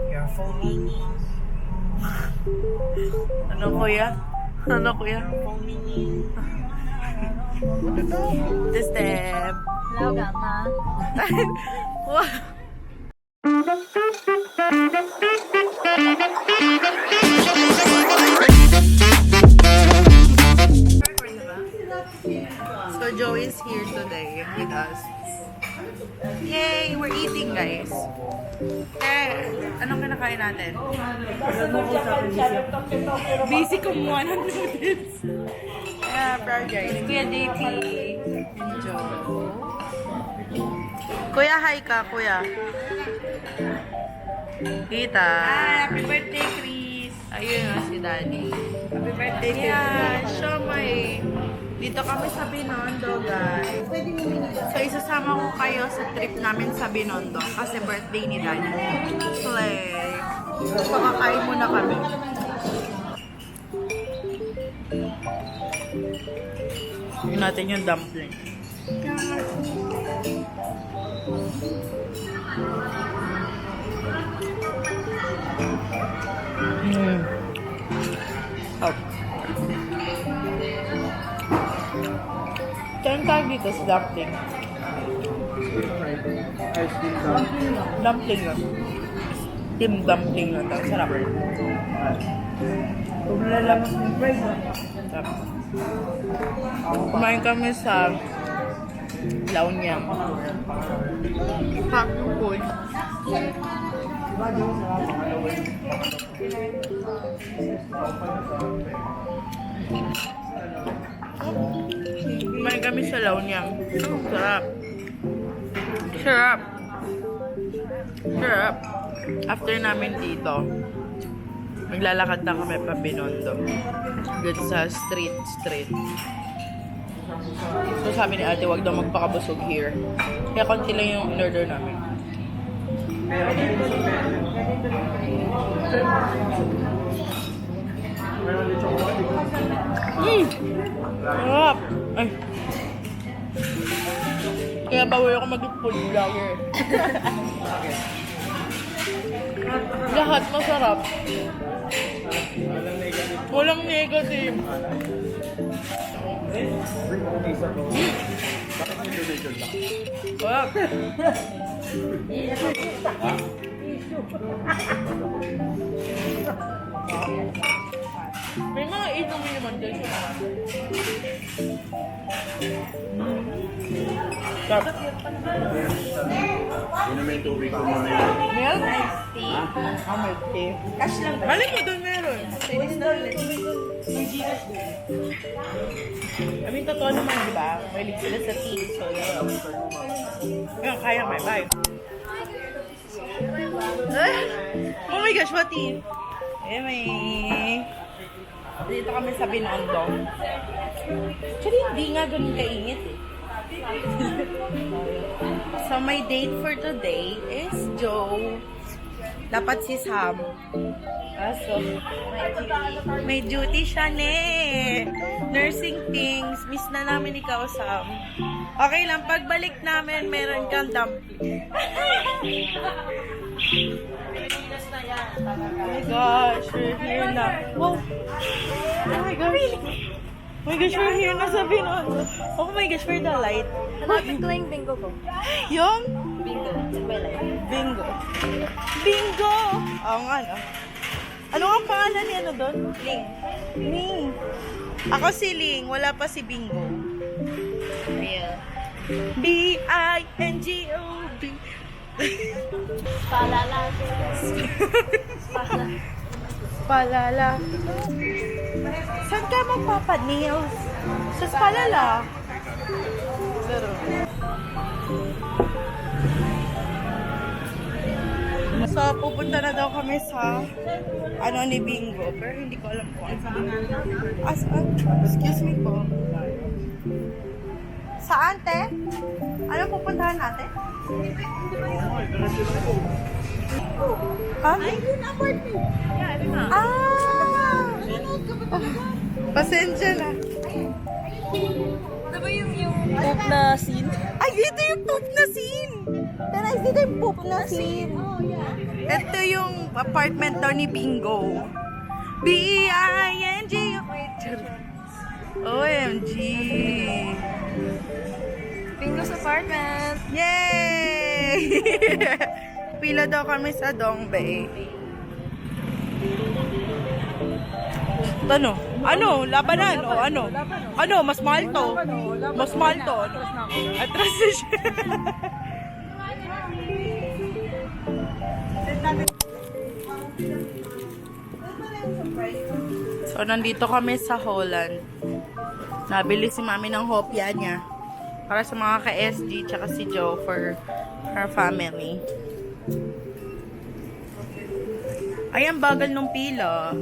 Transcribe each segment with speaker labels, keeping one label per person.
Speaker 1: Careful, Mimi.
Speaker 2: Ano kuya? Ano kuya?
Speaker 1: Careful, Mimi.
Speaker 2: The step.
Speaker 3: Hello, Gama.
Speaker 2: Wow. So Joe is here today with us. Yay! We're eating, guys. Anong kinakain natin? Busy kumuha ng noodles. Yeah, proud guys. Kuya JP. Joe. Kuya, hi ka, kuya. Tita.
Speaker 3: Happy birthday, Chris.
Speaker 2: Ayun na si Daddy.
Speaker 3: Happy birthday,
Speaker 2: Yeah, siomay. Dito kami sa Binondo, guys. So, isasama ko kayo sa trip namin sa Binondo kasi birthday ni Daddy. Play. Pakakain muna kami. Yun natin yung dumpling. Oh. Saan tayo dito sa dumpling? Dumpling lang. Team dumpling lang. Ang sarap.
Speaker 1: Kung lalamas ng price,
Speaker 2: Sarap. Kumain kami sa Laonyang. Pack yung food. Kumain kami sa Laonyang. Sarap. Sarap. Sarap. After namin dito, maglalakad na kami pa Binondo. Good sa street. So sabi ni ate, wag daw magpakabusog here. Kaya konti lang yung in-order namin. Sarap! Ay. Kaya bawal ako mag-food vlogger. Lahat masarap. Walang negative. Sarap. May mga inumin naman din siya. Sarap.
Speaker 4: Yun naman yung tubig ko muna yun.
Speaker 2: Milk? Milk tea.
Speaker 3: Cash lang ba?
Speaker 2: Mali mo doon meron.
Speaker 3: Chinese na ulit.
Speaker 2: I mean, totoo naman, di ba? Mahilig sila sa tea. So, yun. Ngayon, kaya may bye. Oh my gosh, what tea? Eh, may... Dito kami sa Binondo. Actually, hindi nga ganun kainit eh. So, my date for today is Joe. Dapat si Sam. So, may duty siya ne. Nursing things. Miss na namin ikaw, Sam. Okay lang, pagbalik namin, meron kang dumpling. Oh my gosh, we're here na. Wow. Oh my gosh. Oh my gosh, we're here na sa Binondo. Oh my gosh, we're the light.
Speaker 3: Hanapin ko lang yung bingo ko.
Speaker 2: Yung?
Speaker 3: Bingo. Check my life.
Speaker 2: Bingo. Bingo! Oo nga, no? Ano ang pangalan niya ano doon?
Speaker 3: Ling.
Speaker 2: Ling. Ako si Ling, wala pa si Bingo.
Speaker 3: Real.
Speaker 2: B-I-N-G-O-B.
Speaker 3: Palala. Palala.
Speaker 2: Palala. Saan ka magpapanails? Sa Palala. Pero... So, pupunta na daw kami sa ano ni Bingo. Pero hindi ko alam kung saan. Saan? Excuse me po. Saan, te? Ano pupuntahan natin? Ha?
Speaker 3: Ay, yun apartment. Yeah, ito na.
Speaker 2: Ah! Pasensya na.
Speaker 3: Ano ba yung poop na scene?
Speaker 2: Ay, ito yung poop na scene! Pero is dito yung poop na scene. Ito yung apartment daw ni Bingo. B-I-N-G. OMG.
Speaker 3: Bingo's apartment.
Speaker 2: Yay! Pila daw kami sa Dongbei. Ano? Ano? Labanan? O ano? Ano? Mas mahal to? Mas mahal to? Atras na siya. So, nandito kami sa Holland. Nabili si mami ng hopya niya. Para sa mga ka-SG tsaka si Joe for her family. Ay, ang bagal nung pila.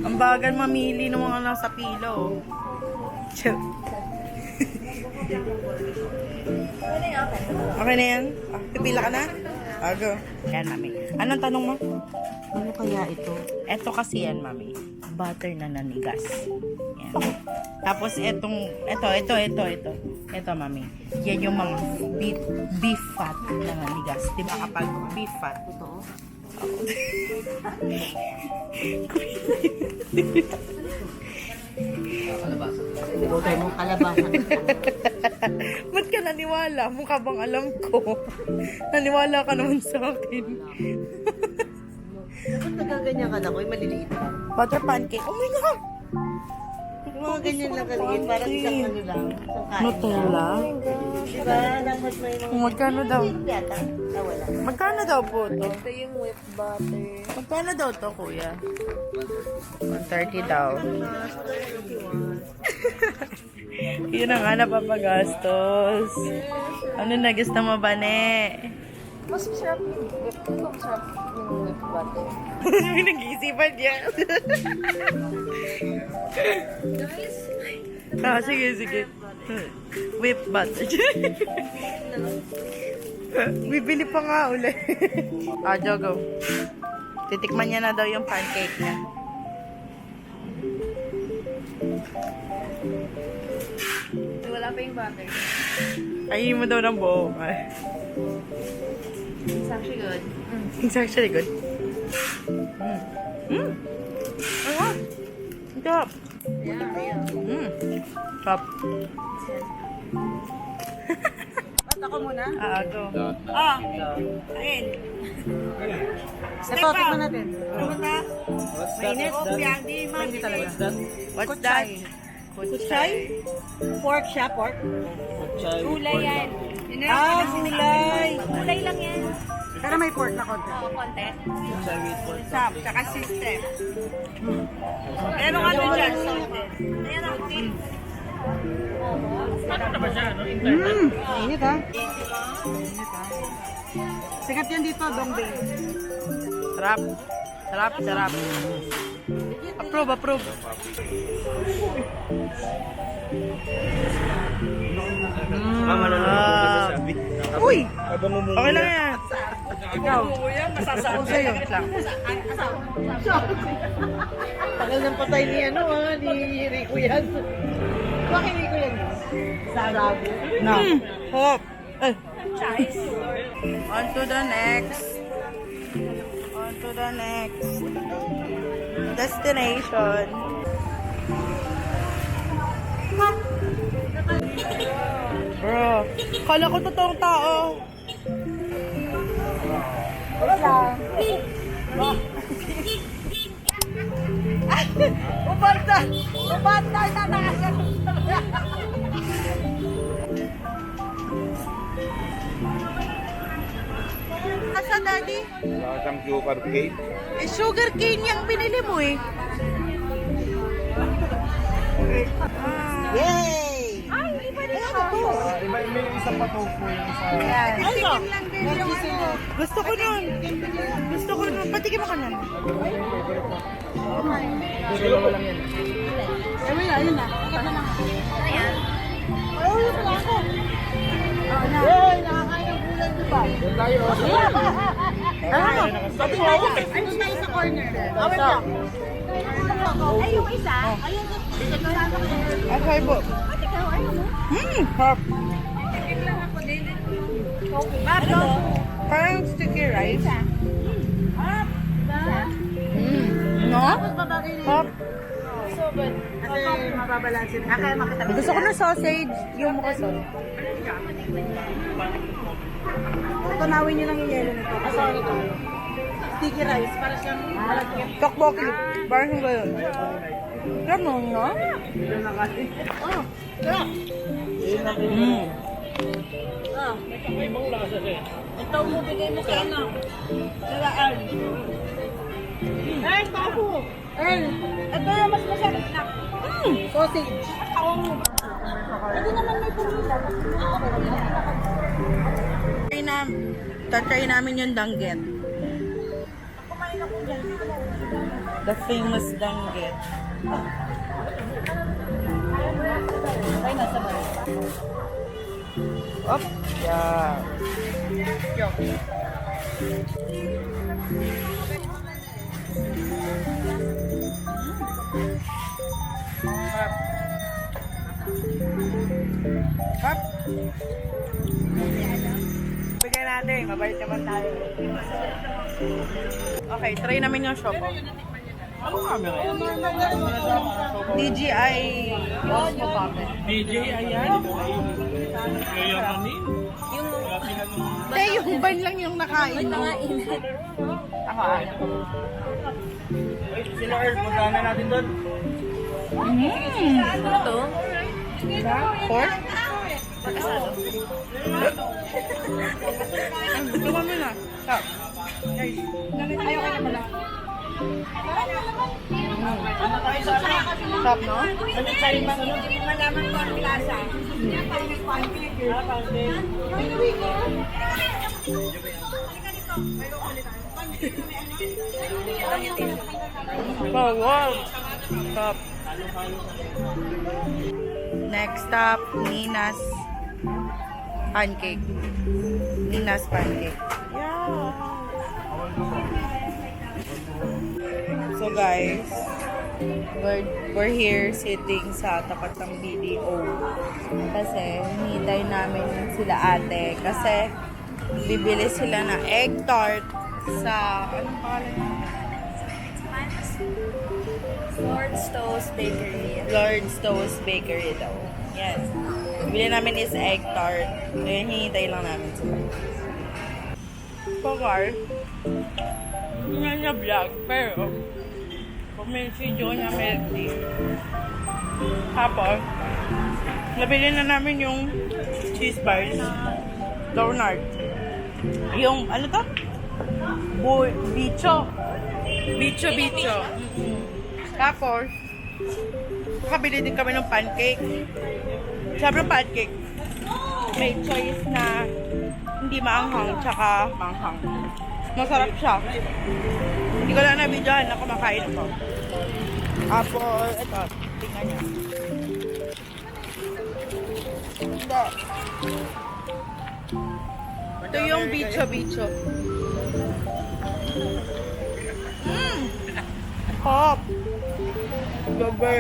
Speaker 2: Ang bagal mamili ng mga nasa pila, oh. Okay na yan? Ah, pipila ka na? Ago. Yan, mami. Anong tanong mo? Ano kaya ito? Ito kasi yan, mami. Butter na nanigas. Yan. Tapos etong, ito. Ito, mami. Yan yung mga beef fat na nanigas. Diba kapag beef fat? Ito.
Speaker 1: Butay mo kalabasan.
Speaker 2: Ba't ka naniwala? Mukha bang alam ko? Naniwala ka naman sa akin.
Speaker 1: Ba't nagaganyan ka na ko? Maliliit ka.
Speaker 2: Butter pancake. Oh my God!
Speaker 1: Mga ganyan lang kaliit. Parang isang ano lang. Isang kain.
Speaker 2: Nutella?
Speaker 1: Diba? Dapat may mga...
Speaker 2: Magkano daw?
Speaker 1: Yata. Wala.
Speaker 2: Magkano daw po to?
Speaker 3: Ito yung whipped butter.
Speaker 2: Magkano daw to, kuya? 130 daw. Yun na nga, napapagastos. Ano na, gusto mo ba, ne?
Speaker 3: Mas masarap yung whipped butter.
Speaker 2: May nag-iisipan niya. Ah, sige. Whip butter. Bibili pa nga ulit. Ah, Jogo. Titikman niya na daw yung pancake niya.
Speaker 3: Wala pa yung butter.
Speaker 2: Ayayin mo daw ng buo.
Speaker 3: It's actually good.
Speaker 2: It's actually good. Ang sarap.
Speaker 3: Yeah.
Speaker 2: Sarap.
Speaker 1: Ba't ako muna?
Speaker 2: Ah, go. Ah, ayun.
Speaker 1: Ito, tignan natin.
Speaker 2: Mainit.
Speaker 1: Hindi talaga.
Speaker 2: What's that? Kuchay?
Speaker 1: Pork siya, pork.
Speaker 3: Gulay yan.
Speaker 1: Ah, gulay.
Speaker 3: Gulay lang yan.
Speaker 1: Pero may pork na konti.
Speaker 3: Oo, konti.
Speaker 2: Sap, tsaka system. Pero ano dyan? Salted. Ayan ang tip.
Speaker 1: Init ha? Sikat yan dito, Dongbei.
Speaker 2: Sarap. Sarap. Approve. Uy! Okay lang yan. Ikaw. Masasabi sa'yo. Lang.
Speaker 1: Tagal ng patay ni ni Rico yan. Bakit Rico yan? Sarabo.
Speaker 2: No. Hop. On to the next destination. Bro, kala ko totoong tao. Ubanda! Tatakas! Asa, daddy?
Speaker 4: Wala siyang sugar cane.
Speaker 2: Eh, sugar cane yung binili mo eh.
Speaker 1: Yay!
Speaker 4: May isa pa tofu yung isa.
Speaker 2: Patikim lang din yung ano. Gusto ko nun. Patikim ako nun.
Speaker 4: Dalawa lang yan.
Speaker 1: Ayun na. Yay! Nakakain ng gulay, di ba?
Speaker 4: Doon tayo.
Speaker 1: Sabi mo ako. Ano tayo sa corner? Awit lang.
Speaker 3: Ay, yung isa. Ayun.
Speaker 2: Okay po.
Speaker 3: Ikaw, ayun mo.
Speaker 2: Harap. Parang sticky rice. No? Hop.
Speaker 1: Kasi mababalansin. Kaya makatabi.
Speaker 2: Gusto ko ng sausage. Yung mukha sausage.
Speaker 1: Tunawin nyo lang yung yelo nito. Sorry to. Sticky rice. Para siyang malagyan.
Speaker 2: Tokboki. Parang yung gano'n. Ganun, no?
Speaker 1: Ito mo, bigay mo kay ano. Sila, El. El, tapo. El, ito yung mas masarap na. Sausage. Hindi naman may pumila.
Speaker 2: Tatry namin yung danggit. The famous danggit. Up. Yeah. Up. Bigyan natin. Mabait naman tayo. Okay, try namin yung shopo.
Speaker 4: Ano camera yan?
Speaker 2: DJI Osmo Pocket.
Speaker 4: DJI yan? Yayanin?
Speaker 2: Hindi, yung ban lang yung nakain. Ako ayaw.
Speaker 4: Sila Earth, puntahan na natin doon.
Speaker 3: Ano to?
Speaker 2: Pork? Gusto kami na. Stop. Guys, ayaw ka naman lang. Stop, no?
Speaker 1: Malaman ko ang lasa.
Speaker 2: Oh, wow. Stop. Next stop, Nina's pancake. Nina's pancake. Yeah. So guys, we're here sitting sa tapat ng BDO. Kasi hinihintay namin sila ate. Kasi bibili sila ng egg tart sa, anong pangalan niya?
Speaker 3: Lord's Toast Bakery.
Speaker 2: Lord's Toast Bakery daw. Yes. Bili namin is egg tart. Kaya hinihintay lang namin sila. Pagkar, hindi nga niya vlog, pero kung may video niya milk tea. Tapos, nabili na namin yung cheese bars, donut. Yung, ano to? Bicho. Bicho. Tapos, nakabili din kami ng pancake. Sabi ng pancake, may choice na hindi maanghang, tsaka maanghang. Masarap siya. Hindi ko lang na-videohan na kumakain ko. Tapos, ito, tingnan niya. Hindi. Ito yung bicho. Pop! Gober.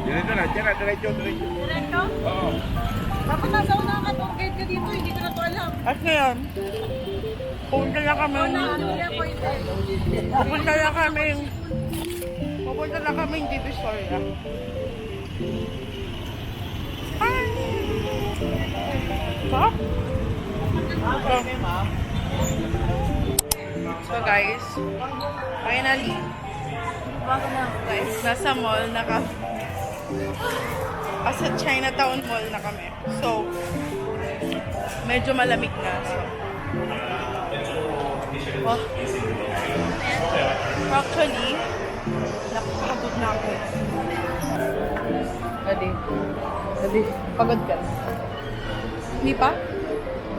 Speaker 4: Diretso na, diretso.
Speaker 1: Diretso?
Speaker 4: Oo.
Speaker 1: Dapat nasa unang ka gate ka dito, hindi ko na to alam.
Speaker 2: At ngayon, pupunta na kami. Pupunta na kami yung Divisoria. Ay! Pop! So guys, finally, guys, nasa mall na kami. Sa Chinatown Mall na kami. So, medyo malamig na. So, oh. Actually, nakakapagod na ako. Adi, pagod ka. Hindi pa?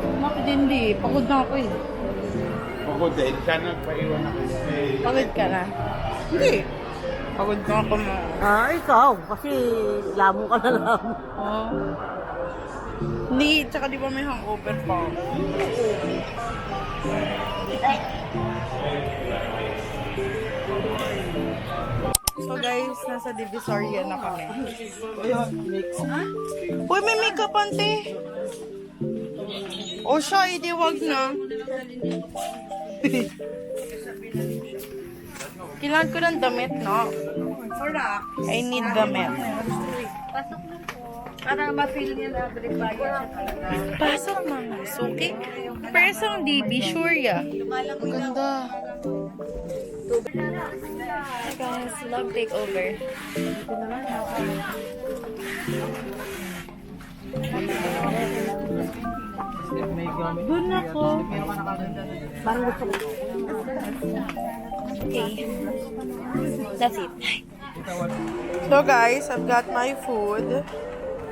Speaker 2: Bakit hindi? Pagod na ako eh.
Speaker 4: Ako din, siya nagpaiwan ako.
Speaker 2: Pagod ka na? Hindi. Pagod na ako na.
Speaker 1: Ikaw, kasi lamo ka na lang.
Speaker 2: Oh. Hindi, tsaka di ba may hangover pa ako? So guys, nasa Divisoria na kami. Uy, may makeup ante. O siya, hindi wag na. Kailangan ko ng damit, no? I need damit.
Speaker 1: Pasok na po. Para ma-feel niya na bribayan siya talaga.
Speaker 2: Pasok mga suki. Persong DB, sure ya. Ang ganda.
Speaker 3: Hi guys, vlog takeover.
Speaker 1: Doon ako. Parang gusto ko.
Speaker 3: Okay. That's it.
Speaker 2: So guys, I've got my food.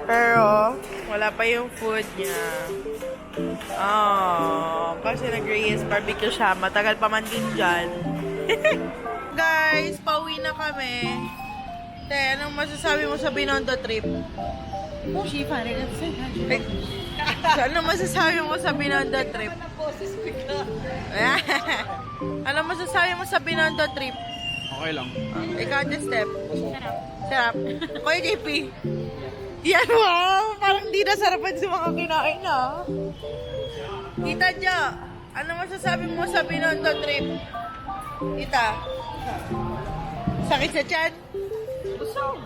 Speaker 2: Pero, wala pa yung food niya. Oh, kasi nag-Reyes barbecue siya. Matagal pa man din dyan. Guys, pauwi na kami. Te, anong masasabi mo sa Binondo trip?
Speaker 1: She parang
Speaker 2: Ay, anong masasabi mo sa Binondo trip? Anong masasabi mo sa Binondo trip?
Speaker 4: Okay lang.
Speaker 2: Ikaw, the step. Sarap. Kuya JP. Yan, wow! Parang di nasarapan sa mga kinain, ah. Tita Jo, ano masasabi mo sa Binondo trip? Tita? Sakit sa tiyan? Busog.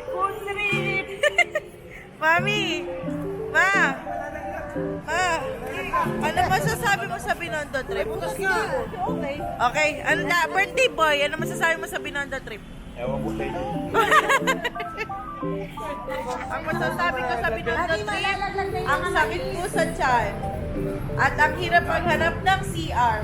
Speaker 2: Food trip. Mami! Ma! Ano masasabi mo sa Binondo trip?
Speaker 1: Okay.
Speaker 2: Okay, ano na, birthday boy, ano masasabi mo sa Binondo trip?
Speaker 4: Ewan ko sa inyo.
Speaker 2: Ang masasabi ko sa Binondo trip, ang sakit ko sa tiyan. At ang hirap maghanap ng CR.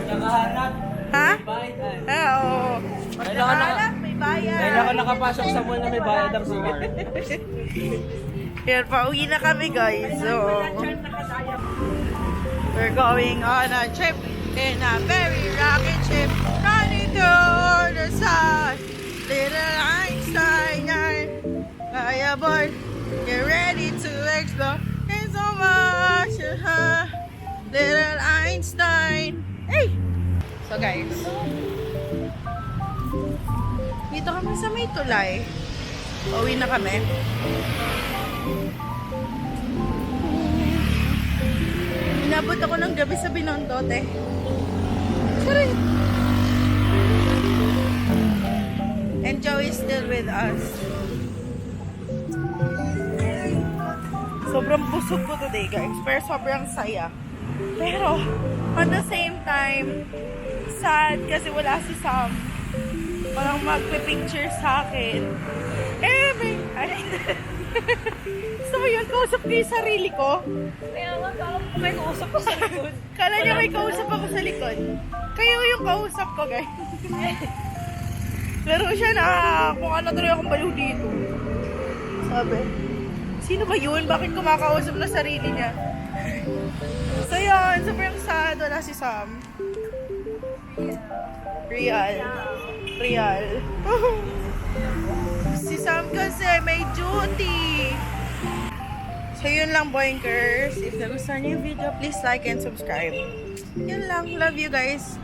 Speaker 5: Nakahanap.
Speaker 2: Ha?
Speaker 5: Bayan.
Speaker 2: Ah, oo. Pag nakahanap, may bayad.
Speaker 5: Dahil ako nakapasok sa mall na may bayad ang sigar.
Speaker 2: Yan, pauwi na kami guys. So, we're going on a trip in a very rocket ship. Running through the sun. Little Einstein, yeah, boy, get ready to explore. There's so much, little Einstein. Hey! So guys, dito kami sa may tulay. Pauwi na kami. Inabot ako ng gabi sa Binondo, te. Sorry. And Joe is still with us. Sobrang busog ko today, guys. Pero sobrang saya. Pero, at the same time, sad kasi wala si Sam. Parang magpe-picture sa akin. Eh, may... Ay. So yun, kausap ko yung sarili ko.
Speaker 3: Kaya nga, may kausap ko sa likod.
Speaker 2: Kala niya may kausap ako sa likod. Kayo yung kausap ko, guys. Laro siya na kung ano tuloy akong baliw dito. Sabi, sino ba yun? Bakit kumakausap na sarili niya? So yun, sobrang sad. Wala si Sam. Real. Si Sam kasi may duty. So yun lang, boinkers. If nagustuhan niyo yung video, please like and subscribe. Yun lang. Love you guys.